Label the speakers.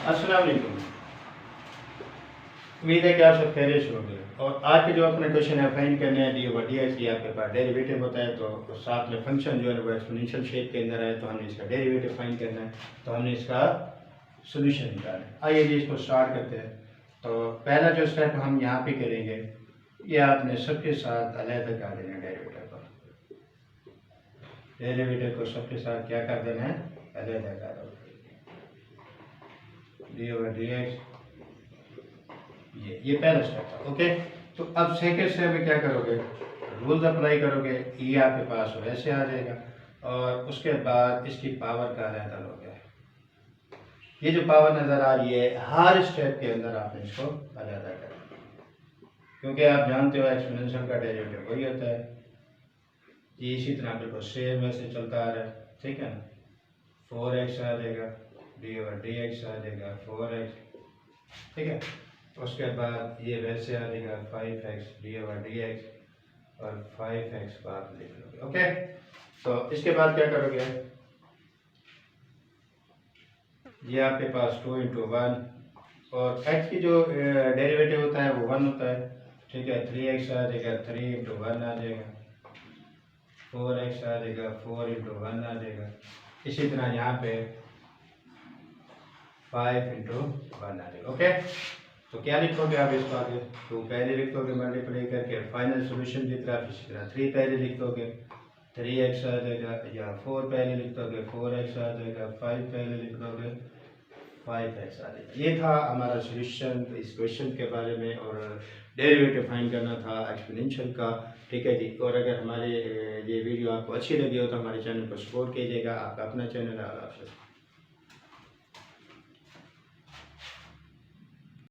Speaker 1: अस्सलाम वालेकुम। उम्मीद है कि आप सब खैरियत से होंगे। और आज के जो अपने क्वेश्चन है फाइंड करने हैं डी ओवर डी एक्स, ये आपके पास डेरिवेटिव होता है तो साथ में फंक्शन जो है वो एक्सपोनेंशियल शेप के अंदर है, तो हमने इसका डेरिवेटिव फाइंड करना है, तो हमने इसका सोल्यूशन निकालना है। आइए जी इसको स्टार्ट करते हैं। तो पहला जो स्टेप हम यहाँ पे करेंगे, ये आपने सबके साथ अलग कर देना है डेरिवेटिव को सबके साथ क्या कर देना है, अलग कर दो। डी ओवर डी एक्स, ये पहला स्टेप था। ओके, तो अब सेकेंड स्टेप में क्या करोगे, रूल्स अप्लाई करोगे, ये आपके पास वैसे आ जाएगा और उसके बाद इसकी पावर का अलग लोगे। ये जो पावर नज़र आ रही है हर स्टेप के अंदर आपने इसको अलग करना, क्योंकि आप जानते हो एक्सपोनेंशियल का डेरिवेटिव वही होता है। ये इसी तरह बिल्कुल सेम वैसे चलता आ रहा है, ठीक है ना। 4x आ जाएगा, डी ओवर डी एक्स आ जाएगा 4x, ठीक है। उसके बाद ये वैसे आ जाएगा 5x D over D x और 5x को आप लिख लोगे। ओके, तो इसके बाद क्या करोगे, ये आपके पास 2 × 1 और x की जो डेरिवेटिव होता है वो 1 होता है, ठीक है। 3x आ जाएगा, 3 × 1 आ जाएगा, 4x आ जाएगा, 4 × 1 आ जाएगा। इसी तरह यहाँ पे 5 × 1 आ जाएगा। ओके, तो क्या लिखोगे आप इसको आगे, तो पहले लिख दोगे मल्टीप्लाई करके फाइनल सॉल्यूशन की तरफ, इसी तरह 3 पहले लिख दोगे, 3x आ जाएगा, या 4 पहले लिख दोगे, 4x आ जाएगा, 5 पहले लिख दोगे, 5x आ जाएगा। ये था हमारा सॉल्यूशन इस क्वेश्चन के बारे में, और डेरिवेटिव फाइंड करना था एक्सपोनेंशियल का, ठीक है जी। और अगर हमारे ये वीडियो आपको अच्छी लगी हो तो हमारे चैनल को सपोर्ट कीजिएगा। आपका अपना चैनल है।